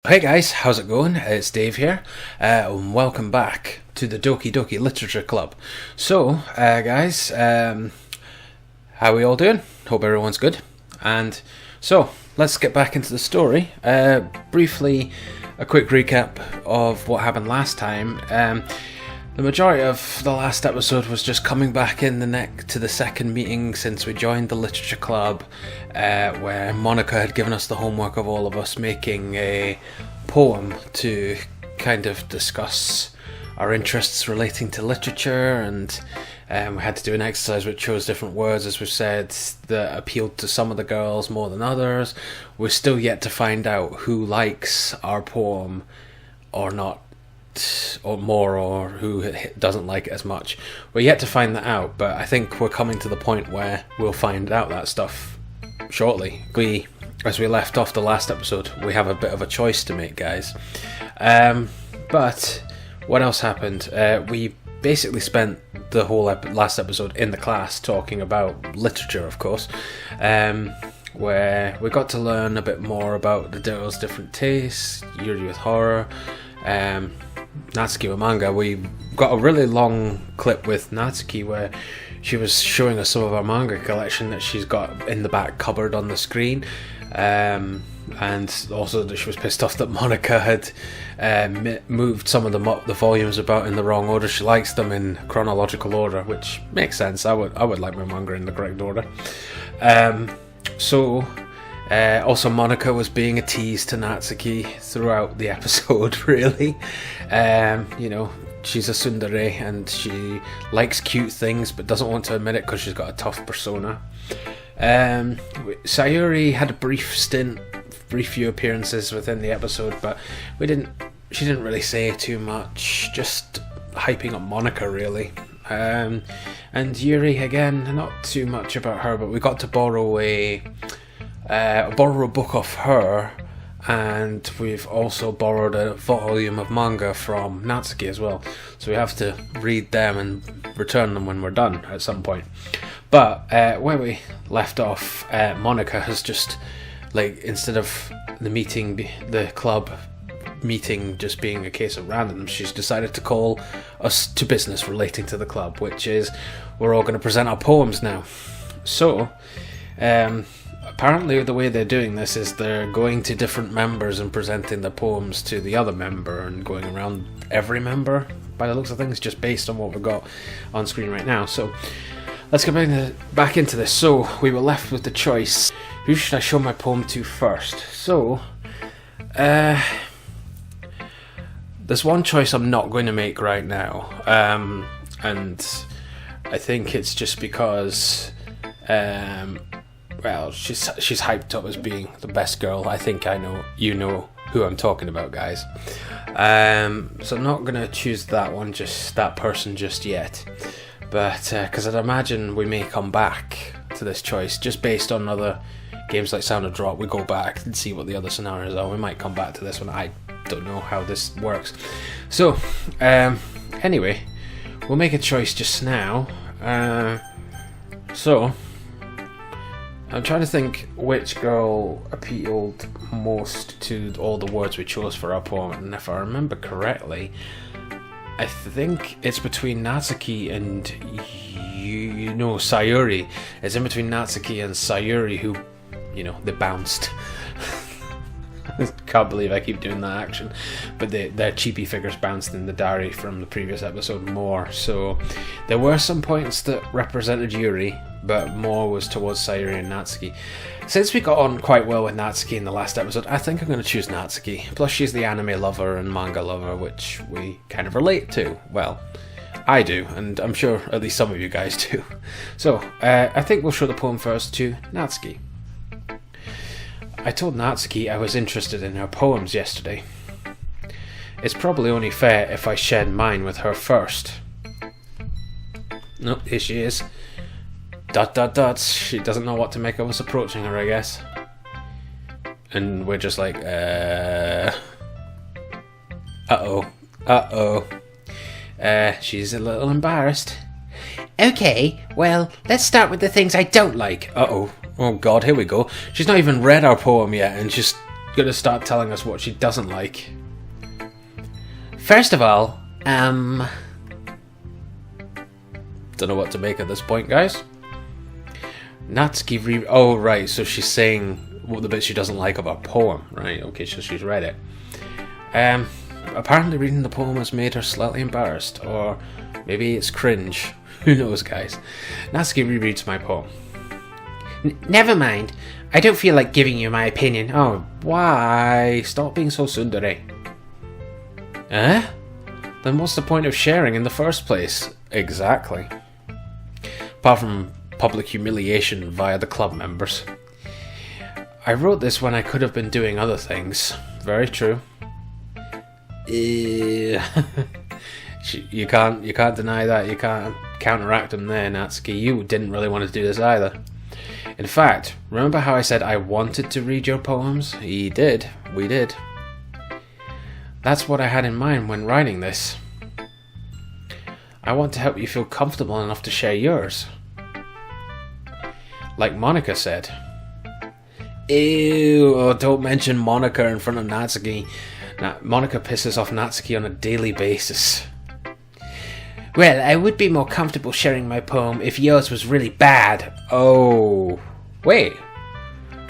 Hey guys, how's it going? It's Dave here, and welcome back to the Doki Doki Literature Club. So, guys, how are we all doing? Hope everyone's good. And so, let's get back into the story. Briefly, a quick recap of what happened last time. The majority of the last episode was just coming back in to the second meeting since we joined the literature club, where Monica had given us the homework of all of us making a poem to kind of discuss our interests relating to literature, and we had to do an exercise which chose different words, as we've said, that appealed to some of the girls more than others. We're still yet to find out who likes our poem or not, or more, or who doesn't like it as much. We're yet to find that out, but I think we're coming to the point where we'll find out that stuff shortly. As we left off the last episode, we have a bit of a choice to make, guys. But what else happened? We basically spent the whole last episode in the class talking about literature, of course, where we got to learn a bit more about the girls' different tastes, Yuri with horror, Natsuki with manga. We got a really long clip with Natsuki where she was showing us some of our manga collection that she's got in the back cupboard on the screen, and also that she was pissed off that Monica had moved some of the volumes about in the wrong order. She likes them in chronological order, which makes sense. I would like my manga in the correct order. Also, Monica was being a tease to Natsuki throughout the episode, really. She's a tsundere and she likes cute things but doesn't want to admit it because she's got a tough persona. Sayuri had a brief few appearances within the episode, but she didn't really say too much, just hyping up Monica, really. And Yuri, again, not too much about her, but we got to borrow a book off her, and we've also borrowed a volume of manga from Natsuki as well, so we have to read them and return them when we're done at some point. But where we left off, Monica has just, instead of the club meeting just being a case of random, she's decided to call us to business relating to the club, which is we're all going to present our poems now. So apparently the way they're doing this is they're going to different members and presenting the poems to the other member and going around every member by the looks of things, just based on what we've got on screen right now. So let's get back into this. So we were left with the choice, who should I show my poem to first? So there's one choice I'm not going to make right now, and I think it's just because she's hyped up as being the best girl. I think you know who I'm talking about, guys. So I'm not going to choose that person just yet. But because I'd imagine we may come back to this choice just based on other games like Sound of Drop. We go back and see what the other scenarios are. We might come back to this one. I don't know how this works. So anyway, we'll make a choice just now. So I'm trying to think which girl appealed most to all the words we chose for our poem, and if I remember correctly, I think it's between Natsuki and Sayuri. It's in between Natsuki and Sayuri, who, they bounced. Can't believe I keep doing that action, but their cheapy figures bounced in the diary from the previous episode more. So there were some points that represented Yuri, but more was towards Sayuri and Natsuki. Since we got on quite well with Natsuki in the last episode, I think I'm going to choose Natsuki. Plus she's the anime lover and manga lover, which we kind of relate to. Well, I do, and I'm sure at least some of you guys do. So I think we'll show the poem first to Natsuki. I told Natsuki I was interested in her poems yesterday. It's probably only fair if I shared mine with her first. Nope, here she is. ... She doesn't know what to make of us approaching her, I guess. And we're just like, she's a little embarrassed. Okay, well, let's start with the things I don't like. Oh god, here we go. She's not even read our poem yet and just gonna start telling us what she doesn't like. First of all, Don't know what to make at this point, guys. Natsuki oh, right, so she's saying what the bit she doesn't like of our poem. Right, okay, so she's read it. Apparently reading the poem has made her slightly embarrassed, or maybe it's cringe. Who knows, guys? Natsuki rereads my poem. never mind. I don't feel like giving you my opinion. Oh, why? Stop being so tsundere. Eh? Then what's the point of sharing in the first place? Exactly. Apart from public humiliation via the club members. I wrote this when I could have been doing other things. Very true. You can't deny that. You can't counteract him there, Natsuki. You didn't really want to do this either. In fact, remember how I said I wanted to read your poems? He did. We did. That's what I had in mind when writing this. I want to help you feel comfortable enough to share yours. Like Monica said. Ew, oh, don't mention Monica in front of Natsuki. Monica pisses off Natsuki on a daily basis. Well, I would be more comfortable sharing my poem if yours was really bad. Oh, wait.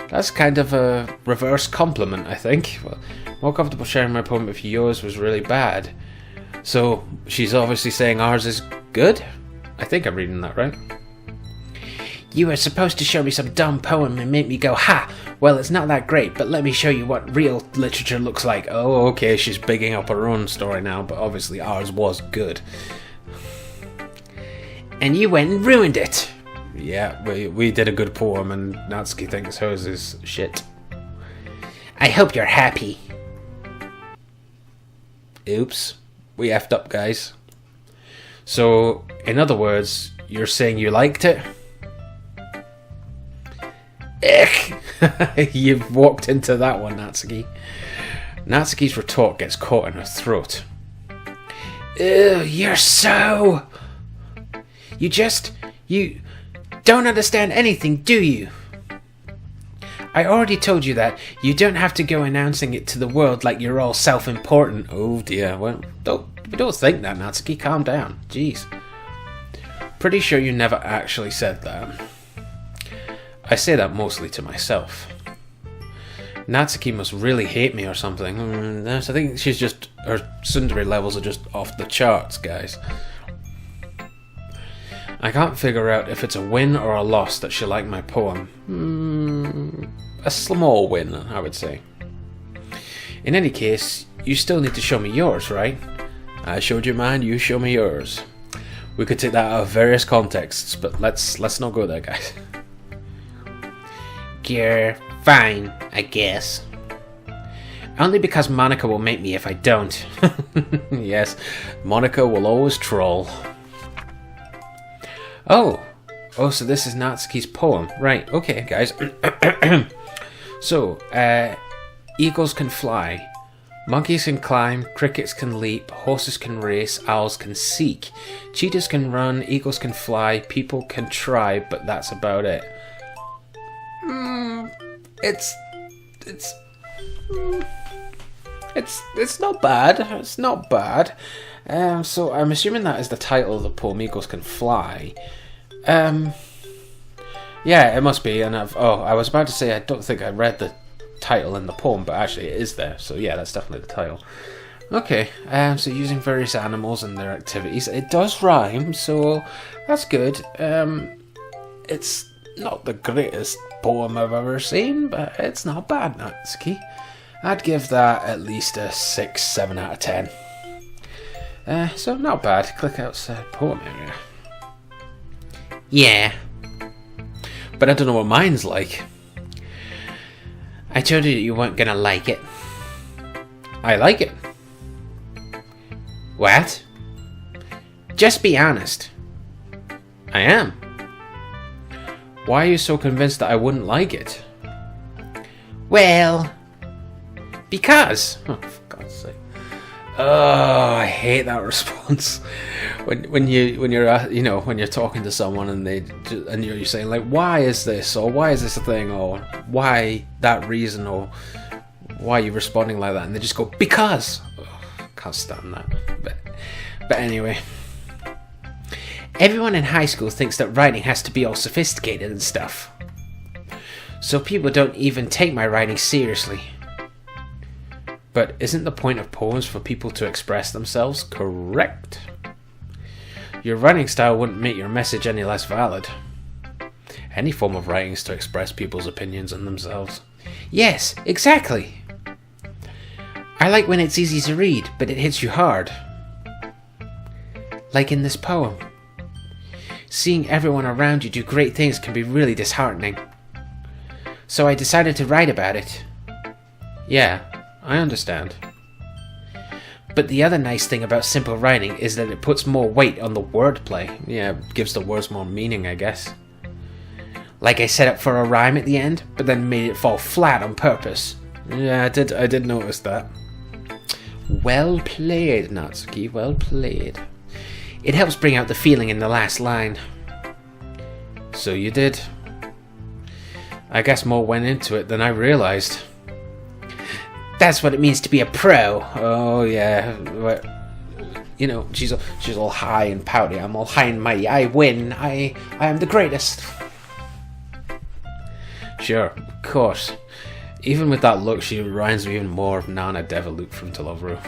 That's kind of a reverse compliment, I think. Well, more comfortable sharing my poem if yours was really bad. So, she's obviously saying ours is good? I think I'm reading that right. You were supposed to show me some dumb poem and make me go, ha! Well, it's not that great, but let me show you what real literature looks like. Oh, okay, she's bigging up her own story now, but obviously ours was good. And you went and ruined it. Yeah, we did a good poem, and Natsuki thinks hers is shit. I hope you're happy. Oops. We effed up, guys. So, in other words, you're saying you liked it? You've walked into that one, Natsuki. Natsuki's retort gets caught in her throat. Ew, you're so... You don't understand anything, do you? I already told you that. You don't have to go announcing it to the world like you're all self-important. Oh dear, well, don't think that, Natsuki. Calm down. Jeez. Pretty sure you never actually said that. I say that mostly to myself. Natsuki must really hate me or something. I think she's just... her tsundere levels are just off the charts, guys. I can't figure out if it's a win or a loss that she liked my poem. A small win, I would say. In any case, you still need to show me yours, right? I showed you mine, you show me yours. We could take that out of various contexts, but let's not go there, guys. You're fine, I guess. Only because Monica will make me if I don't. Yes, Monica will always troll. Oh, so this is Natsuki's poem. Right, okay, guys. So, eagles can fly, monkeys can climb, crickets can leap, horses can race, owls can seek, cheetahs can run, eagles can fly, people can try, but that's about it. It's not bad. It's not bad. So I'm assuming that is the title of the poem. Eagles can fly. Yeah, it must be. And I was about to say I don't think I read the title in the poem, but actually it is there. So yeah, that's definitely the title. Okay. So using various animals and their activities, it does rhyme, so that's good. It's not the greatest poem I've ever seen, but it's not bad, Natsuki. I'd give that at least a 6, 7 out of 10. So not bad. Click outside poem area. Yeah. But I don't know what mine's like. I told you that you weren't gonna like it. I like it. What? Just be honest. I am. Why are you so convinced that I wouldn't like it? Well, because. Oh, for God's sake. Oh, I hate that response. When you're talking to someone and you're saying like, why is this, or why is this a thing, or why that reason, or why are you responding like that? And they just go, because. Oh, can't stand that. But anyway. Everyone in high school thinks that writing has to be all sophisticated and stuff. So people don't even take my writing seriously. But isn't the point of poems for people to express themselves? Correct. Your writing style wouldn't make your message any less valid. Any form of writing is to express people's opinions on themselves. Yes, exactly. I like when it's easy to read, but it hits you hard. Like in this poem. Seeing everyone around you do great things can be really disheartening. So I decided to write about it. Yeah, I understand. But the other nice thing about simple writing is that it puts more weight on the wordplay. Yeah, gives the words more meaning, I guess. Like I set up for a rhyme at the end, but then made it fall flat on purpose. Yeah, I did notice that. Well played, Natsuki, well played. It helps bring out the feeling in the last line. So you did. I guess more went into it than I realised. That's what it means to be a pro. Oh yeah, but, you know, she's all high and pouty. I'm all high and mighty. I win. I am the greatest. Sure, of course. Even with that look, she reminds me even more of Nana Deviluke from To Love Ru.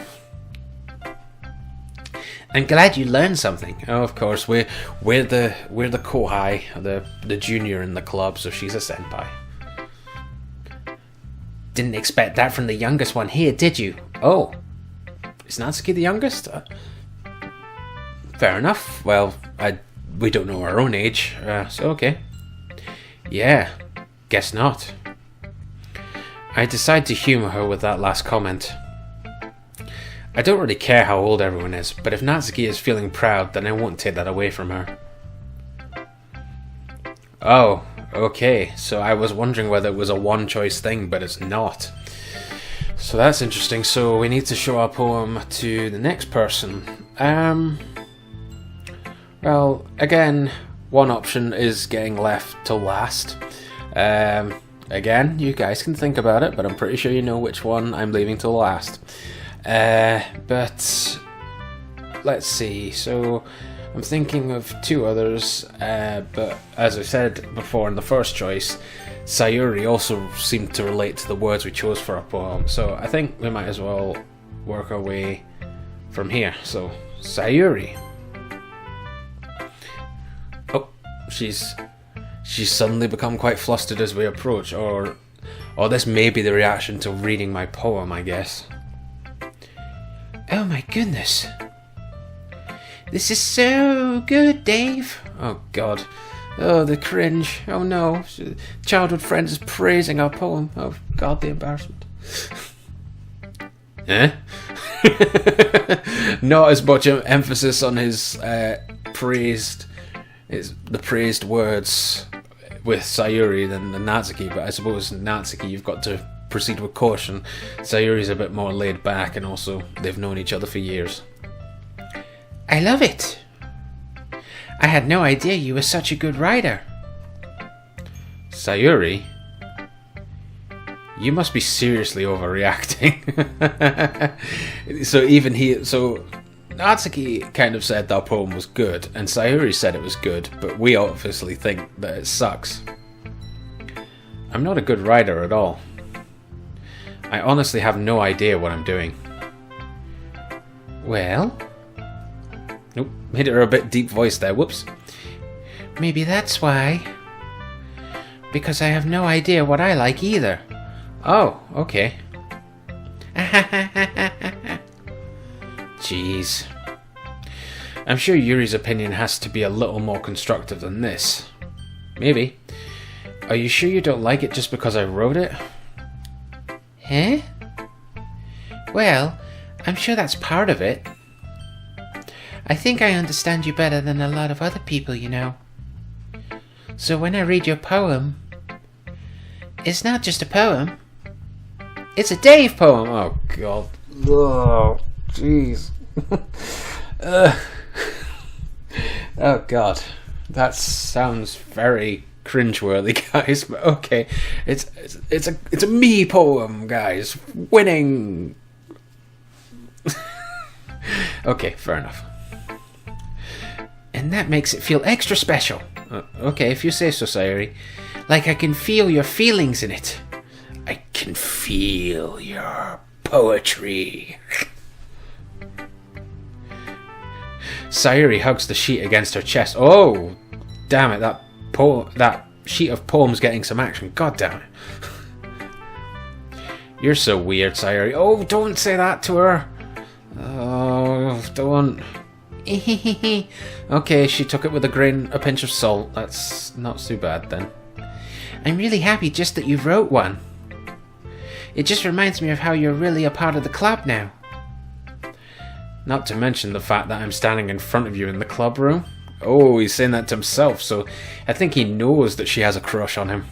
I'm glad you learned something. Oh, of course, we're the kohai, the junior in the club, so she's a senpai. Didn't expect that from the youngest one here, did you? Oh, is Natsuki the youngest? Fair enough. Well, we don't know our own age, so okay. Yeah, guess not. I decide to humour her with that last comment. I don't really care how old everyone is, but if Natsuki is feeling proud, then I won't take that away from her. Oh, okay, so I was wondering whether it was a one-choice thing, but it's not. So that's interesting. So we need to show our poem to the next person. Well, again, one option is getting left till last. Again, you guys can think about it, but I'm pretty sure you know which one I'm leaving till last. But let's see. So I'm thinking of two others, but as I said before in the first choice, Sayuri also seemed to relate to the words we chose for our poem. So I think we might as well work our way from here. So Sayuri. Oh, she's suddenly become quite flustered as we approach, or this may be the reaction to reading my poem, I guess. Oh my goodness. This is so good, Dave. Oh god. Oh, the cringe. Oh no. Childhood friend is praising our poem. Oh god, the embarrassment. Eh? Not as much emphasis on his praised words with Sayuri than Natsuki, but I suppose Natsuki, you've got to proceed with caution. Sayuri's a bit more laid back, and also they've known each other for years. I love it. I had no idea you were such a good writer. Sayuri? You must be seriously overreacting. So Natsuki kind of said that poem was good, and Sayuri said it was good, but we obviously think that it sucks. I'm not a good writer at all. I honestly have no idea what I'm doing. Well? Nope, hit her a bit deep voice there, whoops. Maybe that's why. Because I have no idea what I like either. Oh, okay. Jeez. I'm sure Yuri's opinion has to be a little more constructive than this. Maybe. Are you sure you don't like it just because I wrote it? Huh? Well, I'm sure that's part of it. I think I understand you better than a lot of other people, you know. So when I read your poem, it's not just a poem. It's a Dave poem. Oh, God. Oh, jeez. Oh, God. That sounds very cringeworthy, guys. But okay, it's a me poem, guys. Winning. Okay, fair enough. And that makes it feel extra special. Okay, if you say so, Sayuri. Like I can feel your feelings in it. I can feel your poetry. Sayuri hugs the sheet against her chest. Oh, damn it! That sheet of poems getting some action. God damn it! You're so weird, Sayuri. Oh, don't say that to her. Oh, don't. Okay, she took it with a pinch of salt. That's not too bad then. I'm really happy just that you wrote one. It just reminds me of how you're really a part of the club now. Not to mention the fact that I'm standing in front of you in the club room. Oh, he's saying that to himself, so I think he knows that she has a crush on him.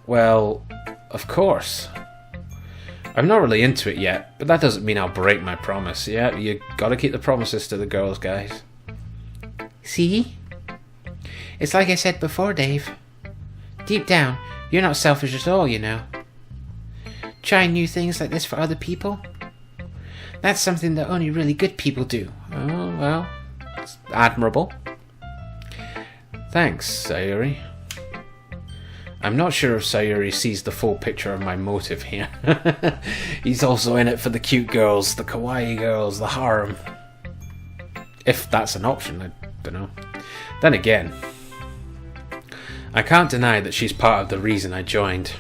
Well, of course. I'm not really into it yet, but that doesn't mean I'll break my promise. Yeah, you gotta keep the promises to the girls, guys. See? It's like I said before, Dave. Deep down, you're not selfish at all, you know. Trying new things like this for other people? That's something that only really good people do. Oh, well, it's admirable. Thanks, Sayuri. I'm not sure if Sayuri sees the full picture of my motive here. He's also in it for the cute girls, the kawaii girls, the harem. If that's an option, I don't know. Then again, I can't deny that she's part of the reason I joined.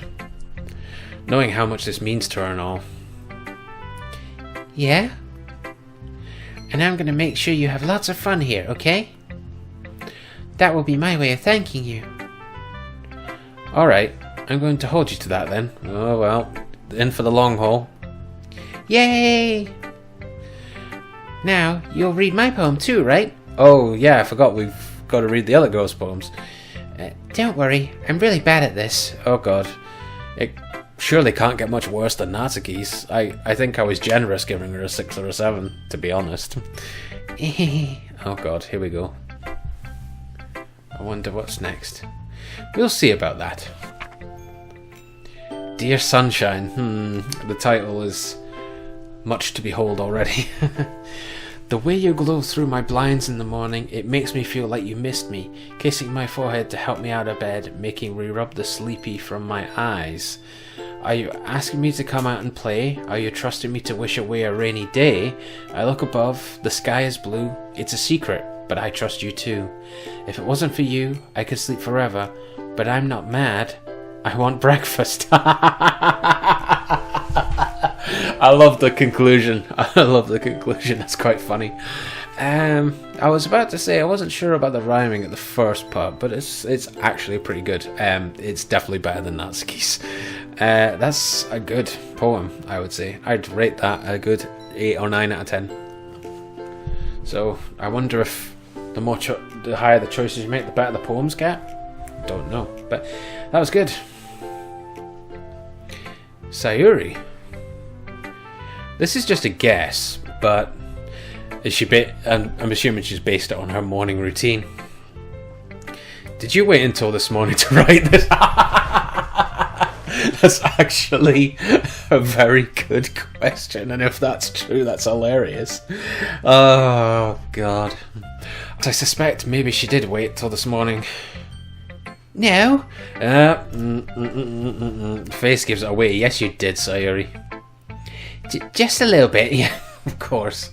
Knowing how much this means to her and all. Yeah? And I'm gonna make sure you have lots of fun here, okay? That will be my way of thanking you. Alright, I'm going to hold you to that then. Oh well, in for the long haul. Yay! Now, you'll read my poem too, right? Oh yeah, I forgot we've got to read the other girls' poems. Don't worry, I'm really bad at this. Oh god. It surely can't get much worse than Natsuki's. I think I was generous giving her a 6 or a 7, to be honest. Oh god, here we go. I wonder what's next. We'll see about that. Dear Sunshine. The title is much to behold already. The way you glow through my blinds in the morning, it makes me feel like you missed me, kissing my forehead to help me out of bed, making me rub the sleepy from my eyes. Are you asking me to come out and play? Are you trusting me to wish away a rainy day? I look above, the sky is blue, it's a secret, but I trust you too. If it wasn't for you, I could sleep forever, but I'm not mad. I want breakfast. I love the conclusion. That's quite funny. I was about to say I wasn't sure about the rhyming at the first part, but it's actually pretty good. It's definitely better than Natsuki's. That's a good poem, I would say. I'd rate that a good 8 or 9 out of 10. So I wonder if the higher the choices you make, the better the poems get. Don't know, but that was good. Sayuri. This is just a guess, but I'm assuming she's based it on her morning routine. Did you wait until this morning to write this? That's actually a very good question, and if that's true, that's hilarious. Oh, God. I suspect maybe she did wait till this morning. No. Face gives it away. Yes, you did, Sayuri. Just a little bit, yeah. Of course.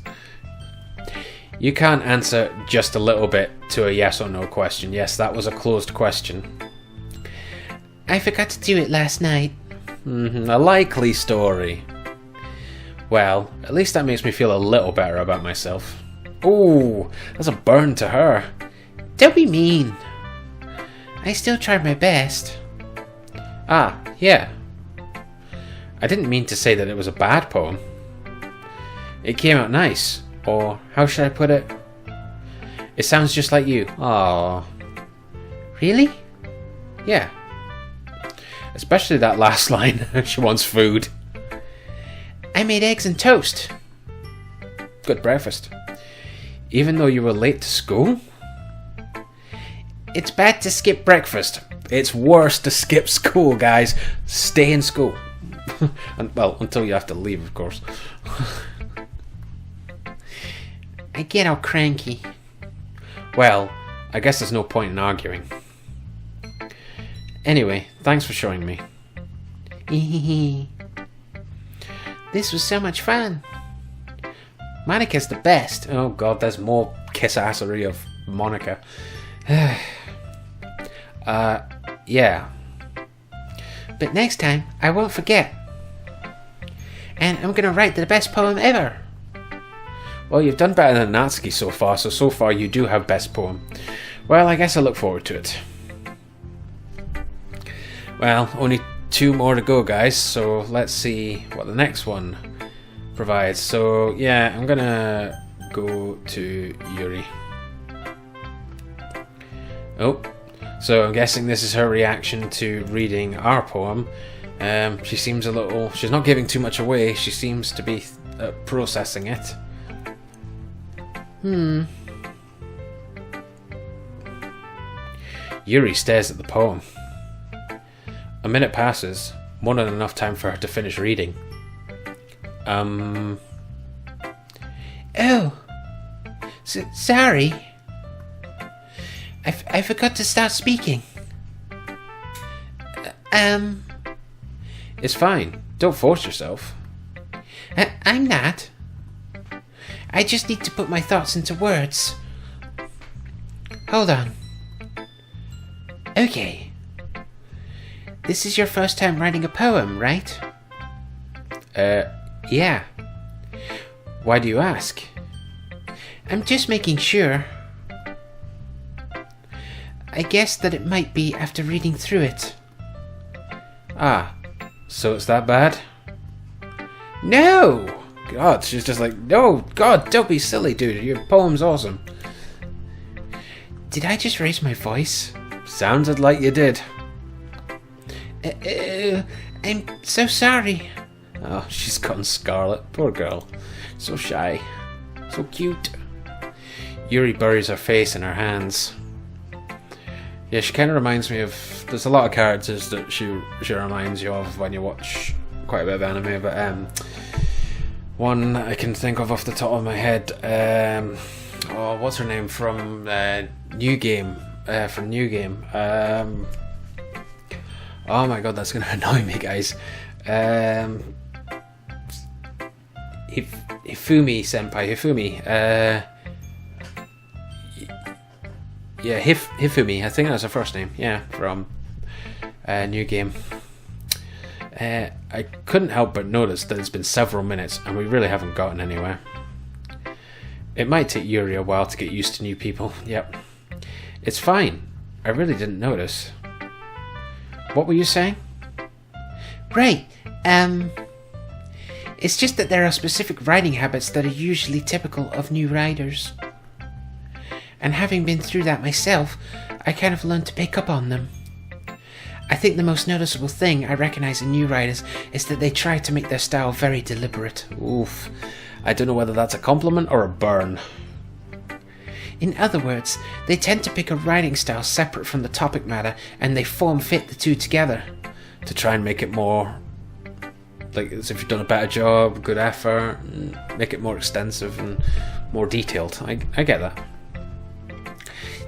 You can't answer just a little bit to a yes or no question. Yes, that was a closed question. I forgot to do it last night. A likely story. Well, at least that makes me feel a little better about myself. Ooh, that's a burn to her. Don't be mean. I still tried my best. Ah, yeah. I didn't mean to say that it was a bad poem. It came out nice, or how should I put it? It sounds just like you. Aww. Really? Yeah. Especially that last line. She wants food. I made eggs and toast. Good breakfast. Even though you were late to school? It's bad to skip breakfast. It's worse to skip school, guys. Stay in school. Well, until you have to leave, of course. I get all cranky. Well, I guess there's no point in arguing. Anyway, thanks for showing me. This was so much fun. Monica's the best. Oh god, there's more kiss-assery of Monica. Yeah. But next time, I won't forget. And I'm gonna write the best poem ever. Well, you've done better than Natsuki so far you do have best poem. Well, I guess I look forward to it. Well, only 2 more to go, guys, so let's see what the next one provides. So, yeah, I'm gonna go to Yuri. Oh, so I'm guessing this is her reaction to reading our poem. She seems she's not giving too much away, she seems to be processing it. Yuri stares at the poem. A minute passes, more than enough time for her to finish reading. Oh, sorry. I forgot to start speaking. It's fine. Don't force yourself. I'm not. I just need to put my thoughts into words. Hold on. Okay. This is your first time writing a poem, right? Yeah. Why do you ask? I'm just making sure. I guess that it might be after reading through it. Ah, so it's that bad? No! God, she's just like, no, God, don't be silly, dude. Your poem's awesome. Did I just raise my voice? Sounded like you did. I'm so sorry. Oh, she's gone scarlet. Poor girl. So shy. So cute. Yuri buries her face in her hands. Yeah, she kind of reminds me of... There's a lot of characters that she reminds you of when you watch quite a bit of anime, but one I can think of off the top of my head. What's her name from New Game? From New Game. Oh my god, that's going to annoy me, guys. Hifumi senpai. Hifumi. Yeah, Hifumi. I think that's her first name. Yeah, from New Game. I couldn't help but notice that it's been several minutes and we really haven't gotten anywhere. It might take Yuri a while to get used to new people. Yep. It's fine. I really didn't notice. What were you saying? Right. It's just that there are specific writing habits that are usually typical of new writers. And having been through that myself, I kind of learned to pick up on them. I think the most noticeable thing I recognize in new writers is that they try to make their style very deliberate. Oof. I don't know whether that's a compliment or a burn. In other words, they tend to pick a writing style separate from the topic matter and they form-fit the two together. To try and make it more... like as if you've done a better job, good effort, make it more extensive and more detailed. I get that.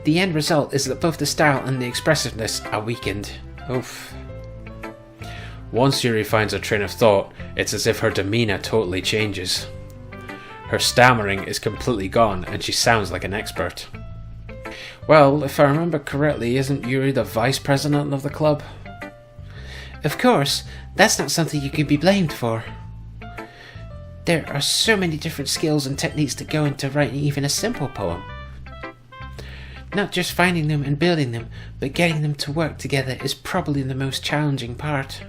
The end result is that both the style and the expressiveness are weakened. Oof. Once Yuri finds her train of thought, it's as if her demeanour totally changes. Her stammering is completely gone and she sounds like an expert. Well, if I remember correctly, isn't Yuri the vice president of the club? Of course, that's not something you can be blamed for. There are so many different skills and techniques that go into writing even a simple poem. Not just finding them and building them, but getting them to work together is probably the most challenging part.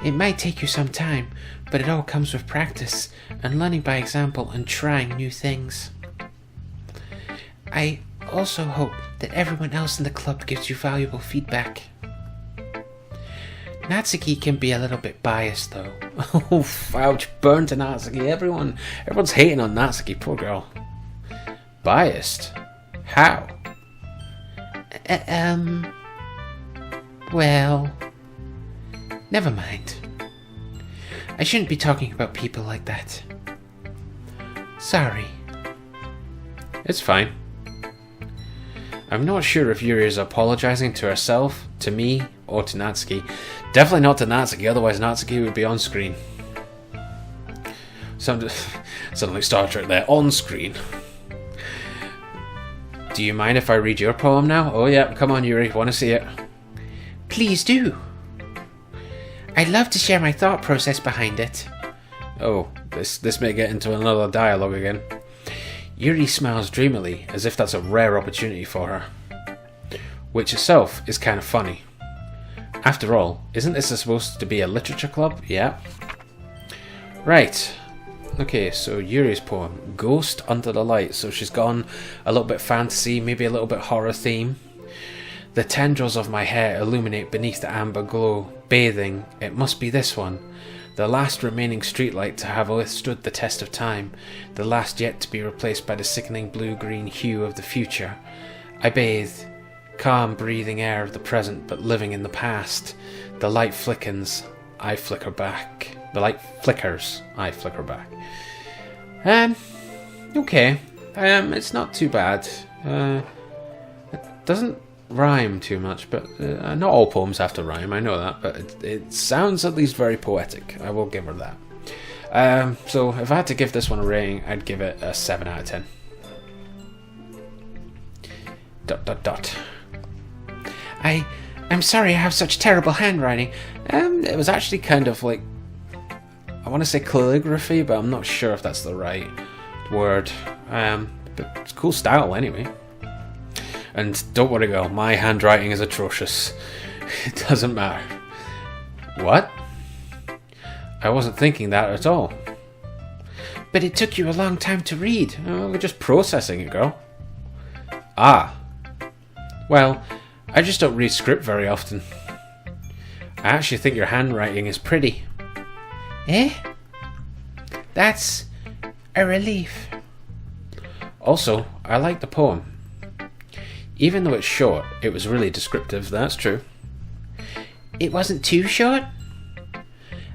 It might take you some time, but it all comes with practice and learning by example and trying new things. I also hope that everyone else in the club gives you valuable feedback. Natsuki can be a little bit biased though. Oh, ouch, burn to Natsuki. Everyone's hating on Natsuki, poor girl. Biased? How? Well, never mind. I shouldn't be talking about people like that. Sorry. It's fine. I'm not sure if Yuri is apologizing to herself, to me, or to Natsuki. Definitely not to Natsuki, otherwise Natsuki would be on screen. Sounded like Star Trek there, on screen. Do you mind if I read your poem now? Oh yeah, come on Yuri, want to see it? Please do. I'd love to share my thought process behind it. Oh, this may get into another dialogue again. Yuri smiles dreamily, as if that's a rare opportunity for her. Which itself is kind of funny. After all, isn't this supposed to be a literature club? Yeah. Right. Okay, so Yuri's poem, Ghost Under the Light. So she's gone a little bit fantasy, maybe a little bit horror theme. The tendrils of my hair illuminate beneath the amber glow, bathing. It must be this one. The last remaining streetlight to have withstood the test of time. The last yet to be replaced by the sickening blue-green hue of the future. I bathe. Calm, breathing air of the present, but living in the past. The light flickens. I flicker back. The light flickers. I flicker back. Okay. It's not too bad. It doesn't rhyme too much, but not all poems have to rhyme, I know that, but it sounds at least very poetic. I will give her that. So if I had to give this one a rating, I'd give it a 7 out of 10. ... I'm sorry I have such terrible handwriting. It was actually kind of like, I want to say calligraphy, but I'm not sure if that's the right word. But it's cool style anyway. And don't worry girl, my handwriting is atrocious. It doesn't matter. What? I wasn't thinking that at all. But it took you a long time to read. Oh, we're just processing it, girl. Ah. Well, I just don't read script very often. I actually think your handwriting is pretty. Eh? That's a relief. Also, I like the poem. Even though it's short, it was really descriptive, that's true. It wasn't too short?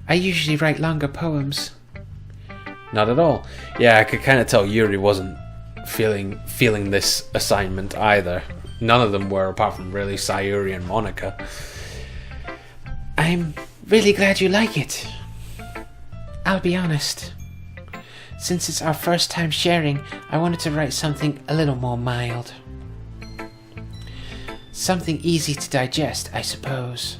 I usually write longer poems. Not at all. Yeah, I could kind of tell Yuri wasn't feeling this assignment either. None of them were, apart from really Sayuri and Monica. I'm really glad you like it. I'll be honest. Since it's our first time sharing, I wanted to write something a little more mild. Something easy to digest, I suppose.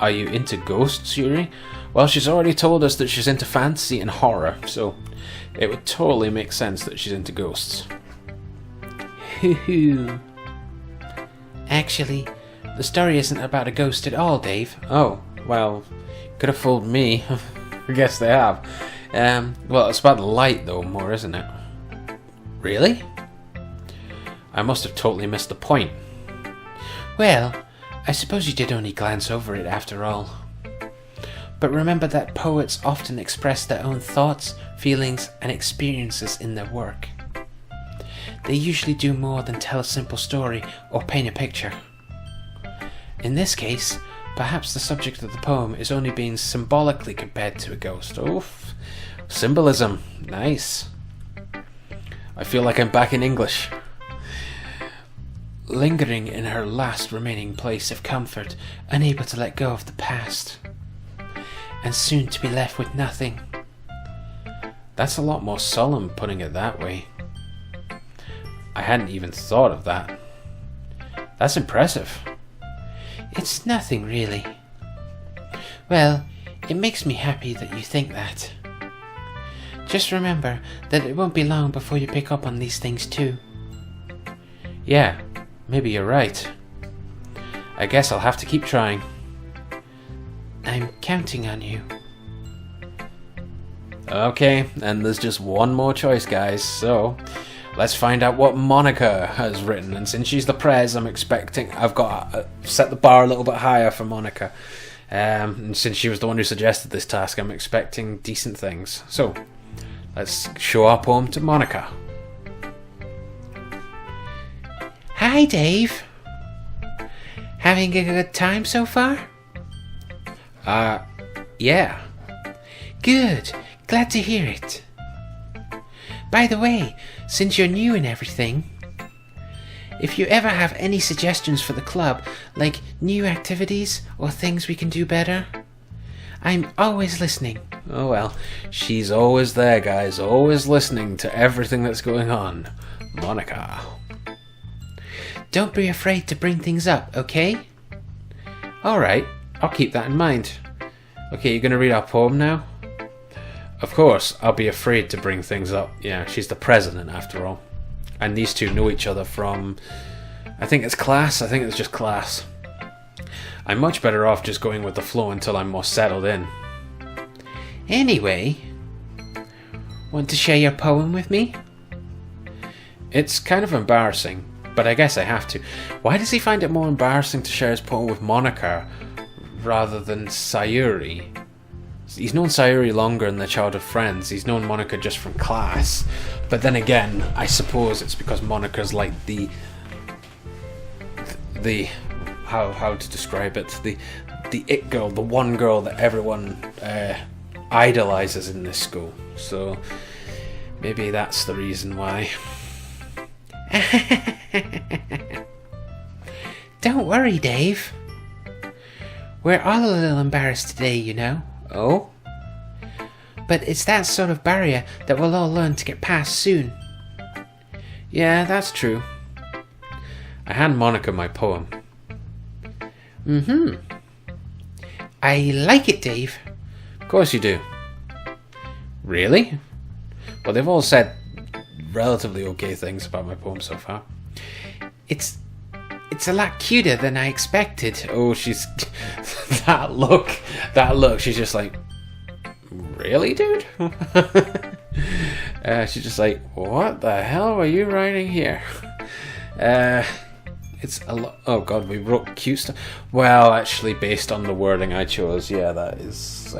Are you into ghosts, Yuri? Well, she's already told us that she's into fantasy and horror, so it would totally make sense that she's into ghosts. Hoo-hoo. Actually, the story isn't about a ghost at all, Dave. Oh, well, could have fooled me. I guess they have. Well, it's about the light, though, more, isn't it? Really? I must have totally missed the point. Well, I suppose you did only glance over it after all. But remember that poets often express their own thoughts, feelings, and experiences in their work. They usually do more than tell a simple story or paint a picture. In this case, perhaps the subject of the poem is only being symbolically compared to a ghost. Oof, symbolism, nice. I feel like I'm back in English. Lingering in her last remaining place of comfort, unable to let go of the past, and soon to be left with nothing. That's a lot more solemn putting it that way. I hadn't even thought of that. That's impressive. It's nothing really. Well, it makes me happy that you think that. Just remember that it won't be long before you pick up on these things too. Yeah. Maybe you're right. I guess I'll have to keep trying. I'm counting on you. Okay, and there's just one more choice, guys, so let's find out what Monica has written. And since she's the prez, I've got to set the bar a little bit higher for Monica. And since she was the one who suggested this task, I'm expecting decent things. So, let's show our poem to Monica. Hi, Dave. Having a good time so far? Yeah. Good. Glad to hear it. By the way, since you're new and everything, if you ever have any suggestions for the club, like new activities or things we can do better, I'm always listening. Oh well, she's always there, guys, always listening to everything that's going on. Monica. Don't be afraid to bring things up, okay? Alright, I'll keep that in mind. Okay, you're gonna read our poem now? Of course, I'll be afraid to bring things up. Yeah, she's the president after all. And these two know each other from, I think it's class. I think it's just class. I'm much better off just going with the flow until I'm more settled in. Anyway, want to share your poem with me? It's kind of embarrassing, but I guess I have to. Why does he find it more embarrassing to share his poem with Monica rather than Sayuri? He's known Sayuri longer than their childhood friends. He's known Monica just from class. But then again, I suppose it's because Monica's like the how to describe it, the it girl, the one girl that everyone idolizes in this school. So maybe that's the reason why. Don't worry, Dave. We're all a little embarrassed today, you know. Oh? But it's that sort of barrier that we'll all learn to get past soon. Yeah, that's true. I hand Monica my poem. I like it, Dave. Of course you do. Really? Well, they've all said relatively okay things about my poem so far. It's a lot cuter than I expected. Oh, she's... that look. She's just like, really, dude? She's just like, what the hell were you writing here? It's a lot. Oh god, we wrote cute stuff. Well, actually, based on the wording I chose, yeah, that is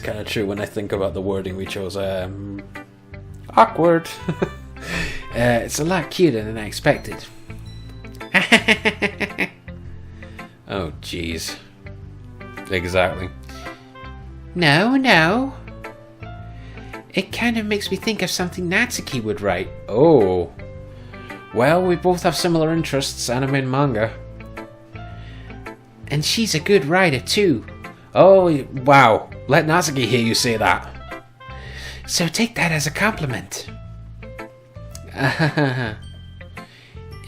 kind of true when I think about the wording we chose. Awkward. It's a lot cuter than I expected. Oh, jeez. Exactly. No. It kind of makes me think of something Natsuki would write. Oh. Well, we both have similar interests, anime and manga. And she's a good writer too. Oh, wow. Let Natsuki hear you say that. So take that as a compliment.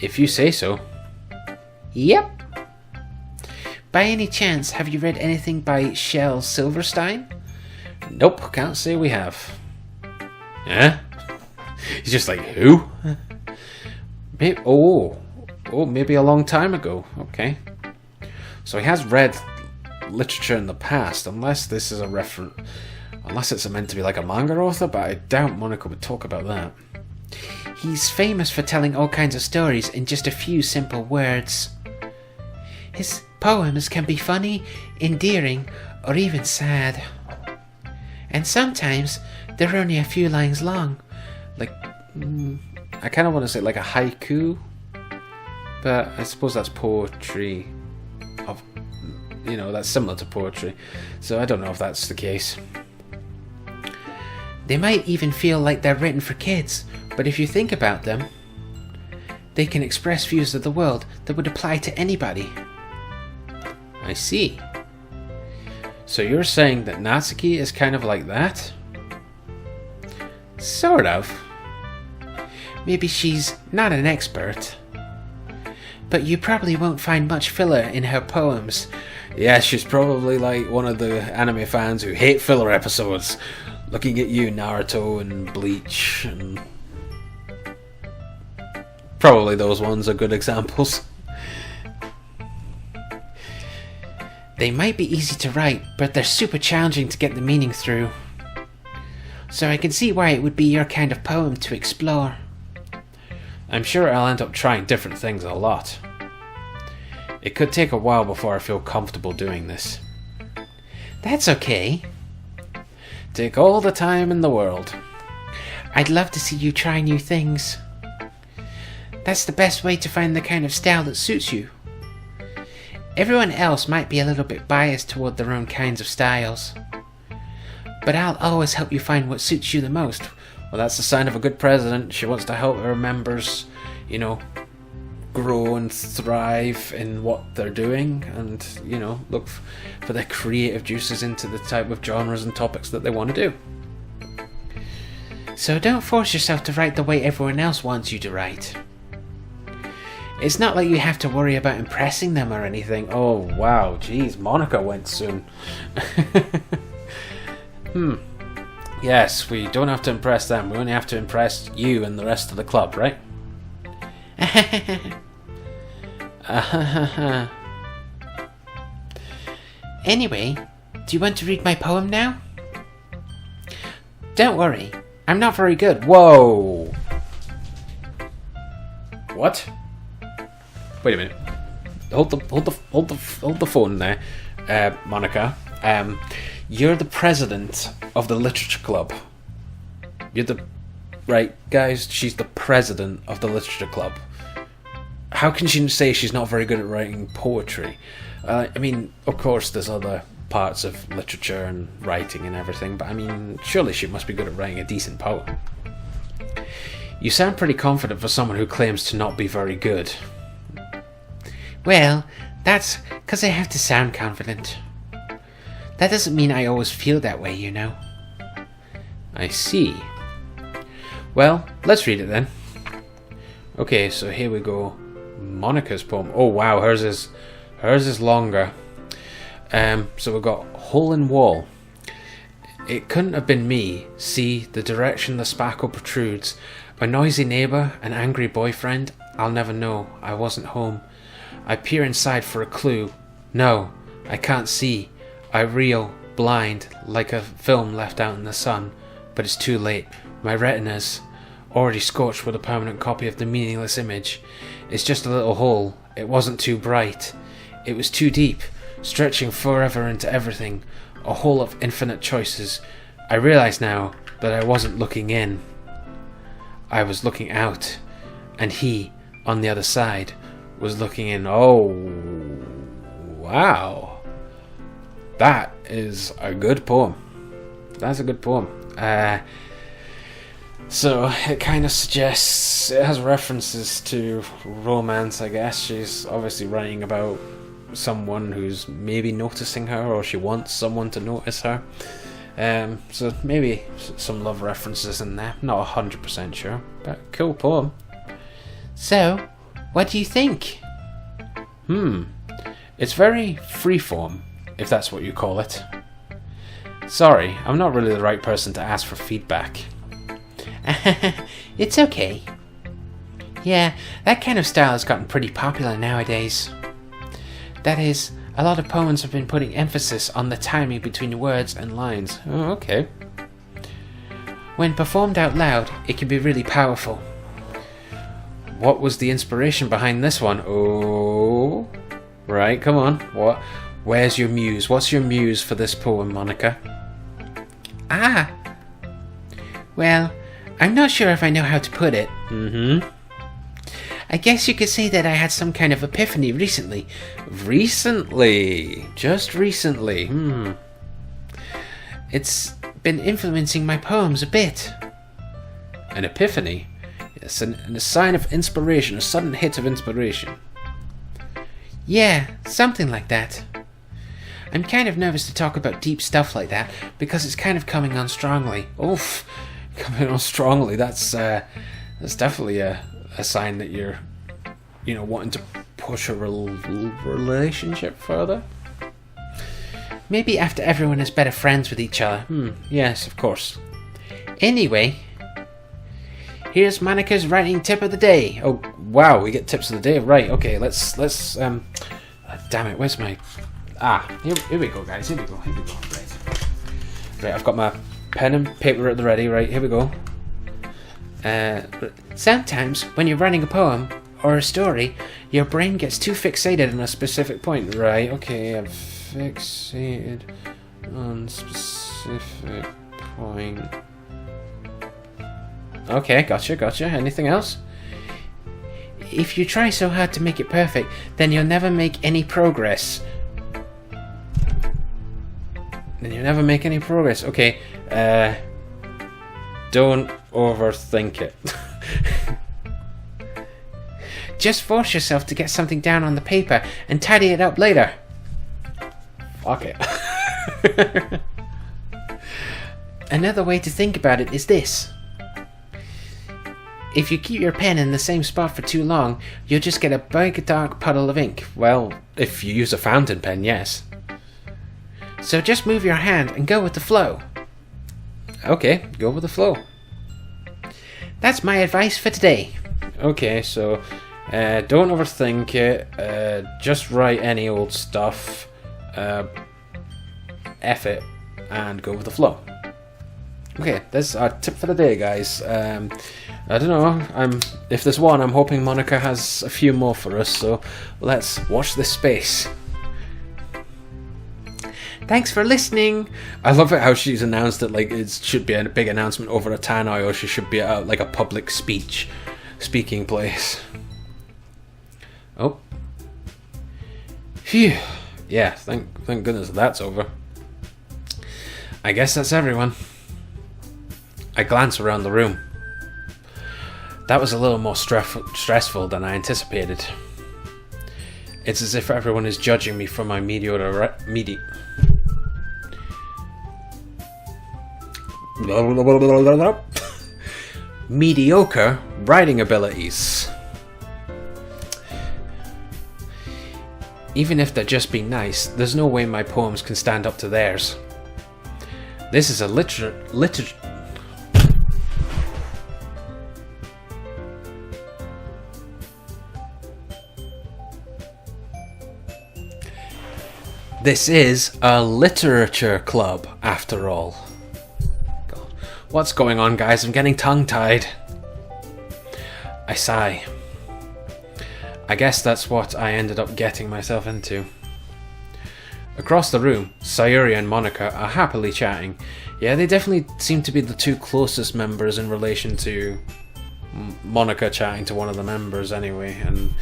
If you say so. Yep. By any chance, have you read anything by Shel Silverstein? Nope, can't say we have. Yeah? He's just like, who? Maybe, maybe a long time ago. Okay. So he has read literature in the past, unless this is a reference, unless it's meant to be like a manga author, but I doubt Monica would talk about that. He's famous for telling all kinds of stories in just a few simple words. His poems can be funny, endearing, or even sad. And sometimes they're only a few lines long. Like, I kind of want to say like a haiku, but I suppose that's poetry. That's similar to poetry. So I don't know if that's the case. They might even feel like they're written for kids, but if you think about them, they can express views of the world that would apply to anybody. I see. So you're saying that Natsuki is kind of like that? Sort of. Maybe she's not an expert, but you probably won't find much filler in her poems. Yeah, she's probably like one of the anime fans who hate filler episodes. Looking at you, Naruto and Bleach, and probably those ones are good examples. They might be easy to write, but they're super challenging to get the meaning through. So I can see why it would be your kind of poem to explore. I'm sure I'll end up trying different things a lot. It could take a while before I feel comfortable doing this. That's okay. Take all the time in the world. I'd love to see you try new things. That's the best way to find the kind of style that suits you. Everyone else might be a little bit biased toward their own kinds of styles. But I'll always help you find what suits you the most. Well, that's the sign of a good president. She wants to help her members, you know, grow and thrive in what they're doing and, you know, look for their creative juices into the type of genres and topics that they want to do. So don't force yourself to write the way everyone else wants you to write. It's not like you have to worry about impressing them or anything. Oh, wow. Jeez, Monica went soon. Yes, we don't have to impress them. We only have to impress you and the rest of the club, right? Anyway, do you want to read my poem now? Don't worry, I'm not very good. Whoa! What? Wait a minute. Hold the phone there, Monica. You're the president of the literature club. Right, guys, she's the president of the literature club. How can she say she's not very good at writing poetry? I mean, of course, there's other parts of literature and writing and everything, but I mean, surely she must be good at writing a decent poem. You sound pretty confident for someone who claims to not be very good. Well, that's because I have to sound confident. That doesn't mean I always feel that way, you know. I see. Well, let's read it then. Okay, so here we go. Monica's poem. Oh wow, hers is longer. So we've got Hole in Wall. It couldn't have been me. See the direction the sparkle protrudes. A noisy neighbour, an angry boyfriend. I'll never know. I wasn't home. I peer inside for a clue. No, I can't see. I reel, blind, like a film left out in the sun. But it's too late. My retina's already scorched with a permanent copy of the meaningless image. It's just a little hole. It wasn't too bright. It was too deep, stretching forever into everything. A hole of infinite choices. I realize now that I wasn't looking in. I was looking out. And he, on the other side, was looking in. Oh, wow. That is a good poem. That's a good poem. So it kind of suggests, it has references to romance, I guess. She's obviously writing about someone who's maybe noticing her, or she wants someone to notice her. So maybe some love references in there. Not 100% sure, but cool poem. So, what do you think? It's very freeform, if that's what you call it. Sorry, I'm not really the right person to ask for feedback. It's okay. Yeah, that kind of style has gotten pretty popular nowadays. That is, a lot of poems have been putting emphasis on the timing between words and lines. Oh, okay. When performed out loud, it can be really powerful. What was the inspiration behind this one? Oh, right, come on. What? Where's your muse? What's your muse for this poem, Monica? Well, I'm not sure if I know how to put it. I guess you could say that I had some kind of epiphany recently. Recently? Just recently? It's been influencing my poems a bit. An epiphany? Yes, a sign of inspiration, a sudden hit of inspiration. Yeah, something like that. I'm kind of nervous to talk about deep stuff like that because it's kind of coming on strongly. Oof, coming on strongly. That's definitely a sign that you're, wanting to push a relationship further. Maybe after everyone is better friends with each other. Yes, of course. Anyway, here's Monica's writing tip of the day. Oh wow, we get tips of the day. Right, okay, let's damn it, where's my here we go, guys. Here we go. Right, I've got my pen and paper at the ready. Right, here we go. Sometimes when you're writing a poem or a story, your brain gets too fixated on a specific point. Right, okay, I'm fixated on specific point. Okay, gotcha. Anything else? If you try so hard to make it perfect, then you'll never make any progress. Okay, don't overthink it. Just force yourself to get something down on the paper and tidy it up later. Fuck it. Another way to think about it is this. If you keep your pen in the same spot for too long, you'll just get a big dark puddle of ink. Well, if you use a fountain pen, yes. So just move your hand and go with the flow. Okay, go with the flow. That's my advice for today. Okay, so don't overthink it. Just write any old stuff. F it and go with the flow. Okay, that's our tip for the day, guys. I don't know. If there's one, I'm hoping Monica has a few more for us. So let's watch this space. Thanks for listening. I love it how she's announced it like it should be a big announcement over a tannoy, or she should be at like a public speaking place. Oh. Phew. Yeah, thank goodness that's over. I guess that's everyone. I glance around the room. That was a little more stressful than I anticipated. It's as if everyone is judging me for my mediocre writing abilities. Even if they're just being nice, there's no way my poems can stand up to theirs. This is a This is a literature club, after all. God. What's going on, guys? I'm getting tongue-tied. I sigh. I guess that's what I ended up getting myself into. Across the room, Sayuri and Monica are happily chatting. Yeah, they definitely seem to be the two closest members in relation to Monica chatting to one of the members anyway, and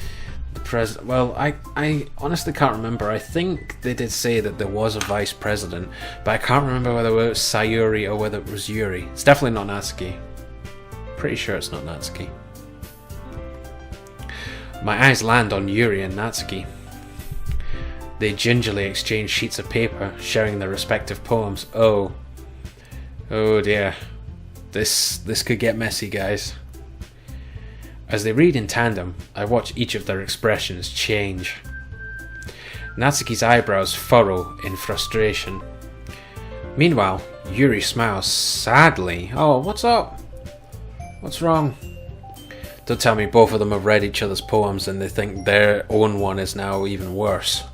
the president. Well, I honestly can't remember. I think they did say that there was a vice president, but I can't remember whether it was Sayuri or whether it was Yuri. It's definitely not Natsuki. Pretty sure it's not Natsuki. My eyes land on Yuri and Natsuki. They gingerly exchange sheets of paper, sharing their respective poems. Oh dear. This could get messy, guys. As they read in tandem, I watch each of their expressions change. Natsuki's eyebrows furrow in frustration. Meanwhile, Yuri smiles sadly. Oh, what's up? What's wrong? Don't tell me both of them have read each other's poems and they think their own one is now even worse.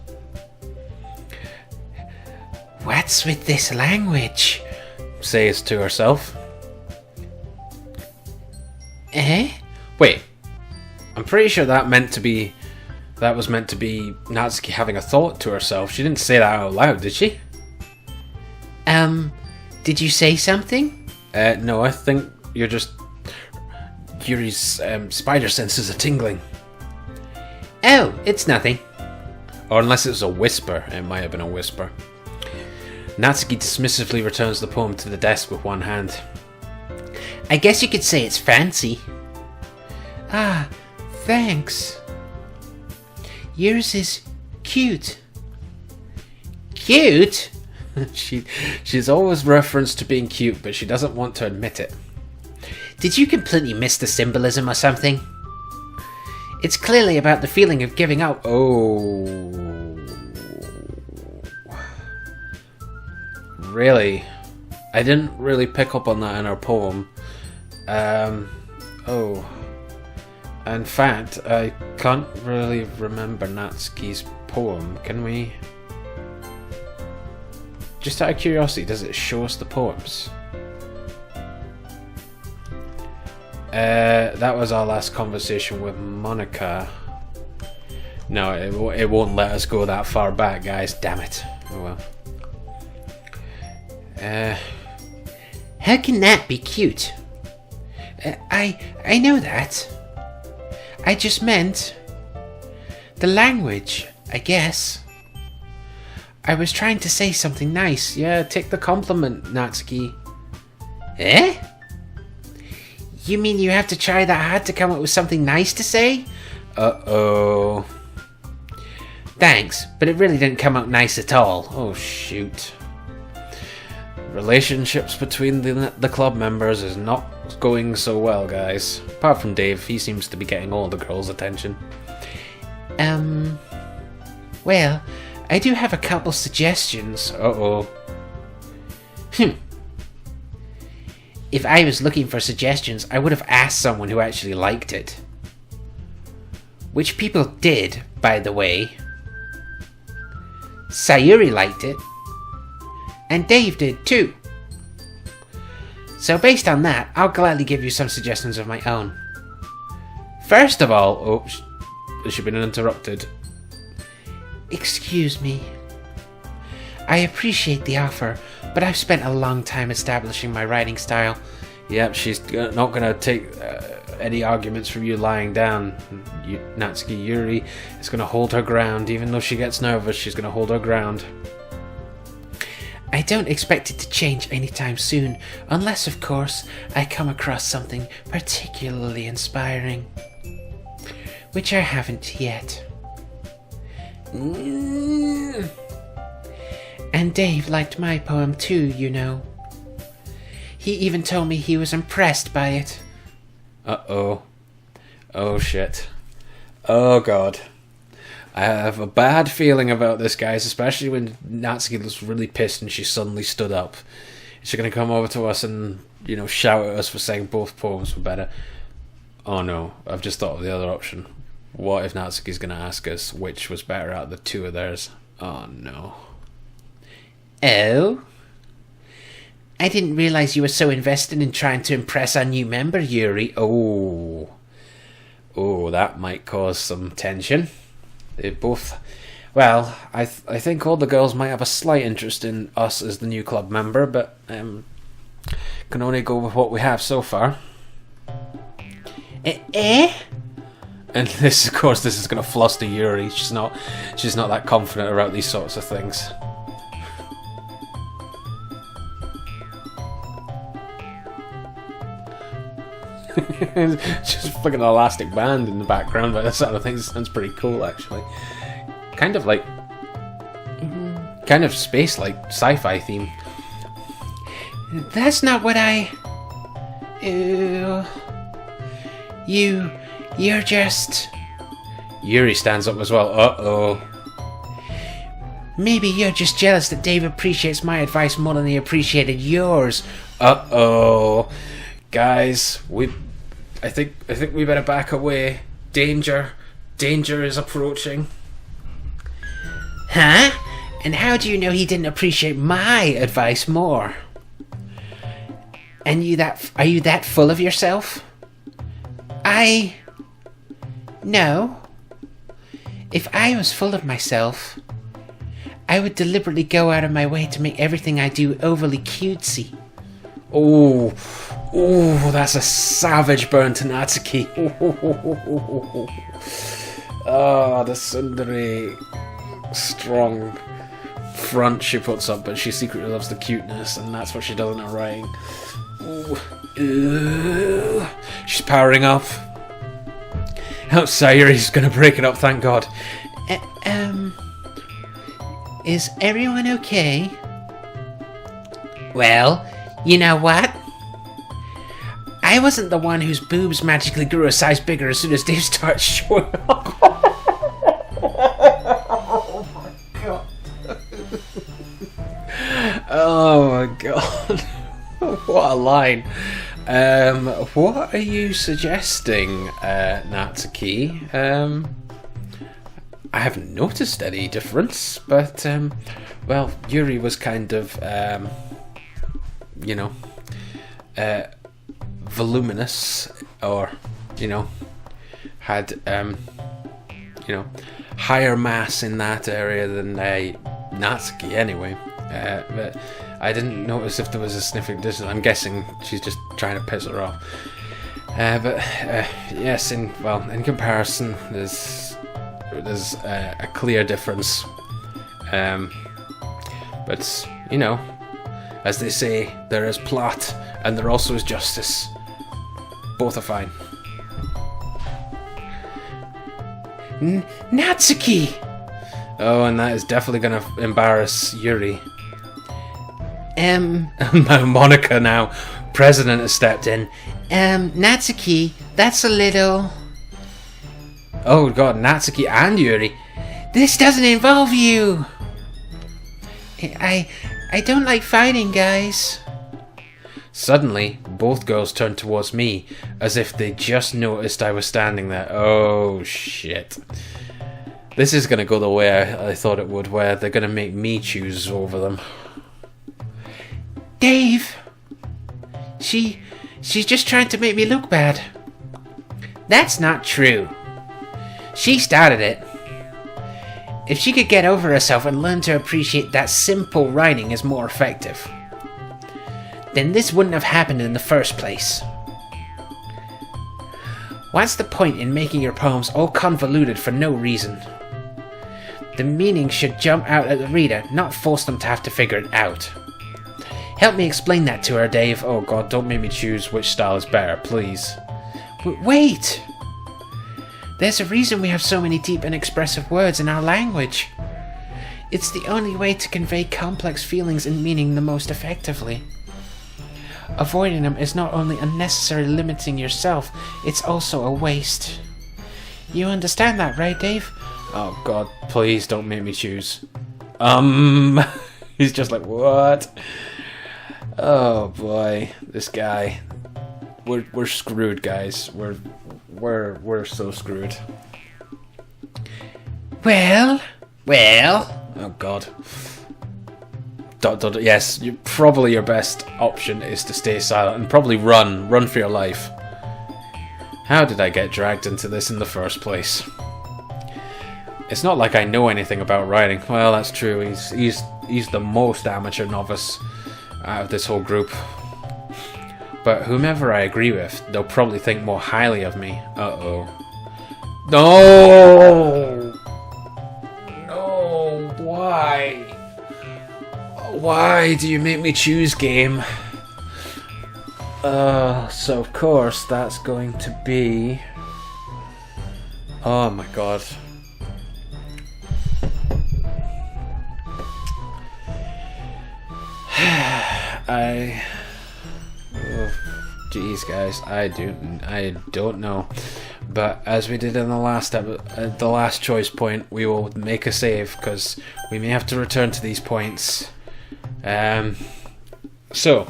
What's with this language? Says to herself. Eh? Wait, I'm pretty sure that was meant to be Natsuki having a thought to herself. She didn't say that out loud, did she? Did you say something? No, I think you're just... Yuri's spider senses are tingling. Oh, it's nothing. Or unless it was a whisper, it might have been a whisper. Natsuki dismissively returns the poem to the desk with one hand. I guess you could say it's fancy. Ah, thanks. Yours is cute. Cute? She's always referenced to being cute, but she doesn't want to admit it. Did you completely miss the symbolism or something? It's clearly about the feeling of giving up. Oh. Really? I didn't really pick up on that in her poem. Oh. In fact, I can't really remember Natsuki's poem. Can we... Just out of curiosity, does it show us the poems? That was our last conversation with Monica. No, it won't let us go that far back, guys. Damn it. Oh well. How can that be cute? I know that. I just meant the language, I guess. I was trying to say something nice. Yeah, take the compliment, Natsuki. Eh? You mean you have to try that hard to come up with something nice to say? Uh-oh. Thanks, but it really didn't come out nice at all. Oh, shoot. Relationships between the club members is not going so well, guys. Apart from Dave, he seems to be getting all the girls' attention. Well, I do have a couple suggestions. Uh-oh. If I was looking for suggestions, I would have asked someone who actually liked it. Which people did, by the way. Sayuri liked it. And Dave did too. So based on that, I'll gladly give you some suggestions of my own. First of all... Oh, has she been interrupted? Excuse me. I appreciate the offer, but I've spent a long time establishing my writing style. Yep, she's not going to take any arguments from you lying down. Natsuki Yuri is going to hold her ground. Even though she gets nervous, she's going to hold her ground. I don't expect it to change anytime soon, unless, of course, I come across something particularly inspiring. Which I haven't yet. And Dave liked my poem too, you know. He even told me he was impressed by it. Uh-oh. Oh, shit. Oh, God. I have a bad feeling about this, guys, especially when Natsuki was really pissed and she suddenly stood up. Is she going to come over to us and, shout at us for saying both poems were better? Oh, no. I've just thought of the other option. What if Natsuki's going to ask us which was better out of the two of theirs? Oh, no. Oh? I didn't realize you were so invested in trying to impress our new member, Yuri. Oh, that might cause some tension. They both... Well, I think all the girls might have a slight interest in us as the new club member, but can only go with what we have so far. And this, of course, this is going to fluster Yuri. She's not that confident about these sorts of things. Just fucking elastic band in the background, but that sort of thing sounds pretty cool, actually. Kind of space-like sci-fi theme. That's not what I... You're just... Yuri stands up as well. Uh-oh. Maybe you're just jealous that Dave appreciates my advice more than he appreciated yours. Uh-oh. Guys, I think we better back away. Danger is approaching. Huh? And how do you know he didn't appreciate my advice more? And are you that full of yourself? No. If I was full of myself, I would deliberately go out of my way to make everything I do overly cutesy. Oh, that's a savage burn to Natsuki. Oh, the tsundere strong front she puts up, but she secretly loves the cuteness, and that's what she does in her writing. She's powering up. Oh, Sayuri's gonna break it up, thank God. Is everyone okay? Well, you know what? I wasn't the one whose boobs magically grew a size bigger as soon as Dave started showing up. Oh my God. What a line. What are you suggesting, Natsuki? I haven't noticed any difference, but, well, Yuri was kind of, voluminous, or, had, higher mass in that area than Natsuki anyway. But I didn't notice if there was a sniffing distance. I'm guessing she's just trying to piss her off. Yes, in comparison, there's a clear difference. But you know, as they say, there is plot and there also is justice. Both are fine. Natsuki! Oh, and that is definitely gonna embarrass Yuri. Monica now, president, has stepped in. Natsuki, that's a little... Oh god, Natsuki and Yuri. This doesn't involve you! I don't like fighting, guys. Suddenly, both girls turned towards me, as if they just noticed I was standing there. Oh shit. This is gonna go the way I thought it would, where they're gonna make me choose over them. Dave! She's just trying to make me look bad. That's not true. She started it. If she could get over herself and learn to appreciate that simple writing is more effective, then this wouldn't have happened in the first place. What's the point in making your poems all convoluted for no reason? The meaning should jump out at the reader, not force them to have to figure it out. Help me explain that to her, Dave. Oh god, don't make me choose which style is better, please. Wait! There's a reason we have so many deep and expressive words in our language. It's the only way to convey complex feelings and meaning the most effectively. Avoiding them is not only unnecessarily limiting yourself, it's also a waste. You understand that, right, Dave? Oh god, please don't make me choose. He's just like, what? Oh boy, this guy. We're screwed, guys. We're so screwed. Well. Oh god. Yes, probably your best option is to stay silent and probably run for your life. How did I get dragged into this in the first place? It's not like I know anything about writing. Well, that's true. He's the most amateur novice out of this whole group. But whomever I agree with, they'll probably think more highly of me. Uh-oh. No! No, why? Why do you make me choose, game? So of course that's going to be... Oh my god. Jeez, guys, I don't know. But as we did in the last the last choice point, we will make a save because we may have to return to these points. So,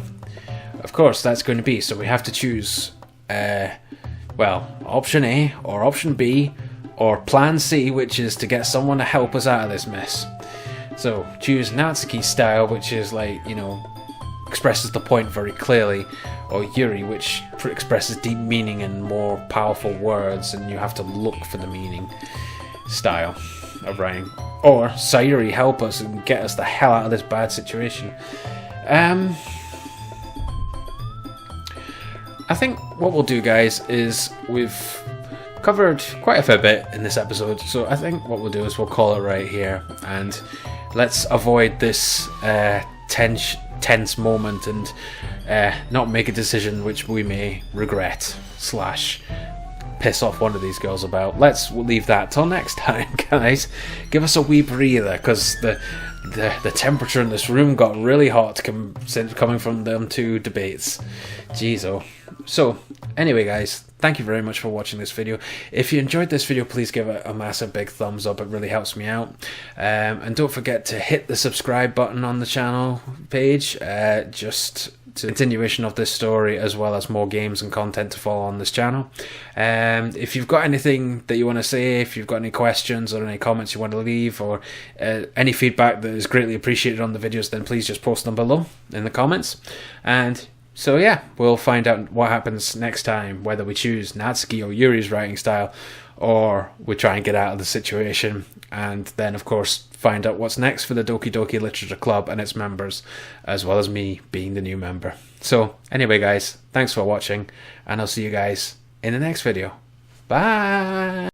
of course, that's going to be. So we have to choose, option A or option B or plan C, which is to get someone to help us out of this mess. So choose Natsuki's style, which is like, you know, expresses the point very clearly, or Yuri, which expresses deep meaning and more powerful words, and you have to look for the meaning style of writing. Or Sayuri, help us and get us the hell out of this bad situation. I think what we'll do, guys, is we've covered quite a fair bit in this episode, so I think what we'll do is we'll call it right here, and let's avoid this tense moment and not make a decision which we may regret / piss off one of these girls about. Let's leave that till next time, guys. Give us a wee breather, because the temperature in this room got really hot coming from them two debates. Jeez, oh. So, anyway, guys, thank you very much for watching this video. If you enjoyed this video, please give it a massive big thumbs up. It really helps me out. And don't forget to hit the subscribe button on the channel page, just to continuation of this story, as well as more games and content to follow on this channel. If you've got anything that you want to say, if you've got any questions or any comments you want to leave, or any feedback that is greatly appreciated on the videos, then please just post them below in the comments. And so yeah, we'll find out what happens next time, whether we choose Natsuki or Yuri's writing style, or we try and get out of the situation, and then of course find out what's next for the Doki Doki Literature Club and its members, as well as me being the new member. So anyway, guys, thanks for watching, and I'll see you guys in the next video. Bye!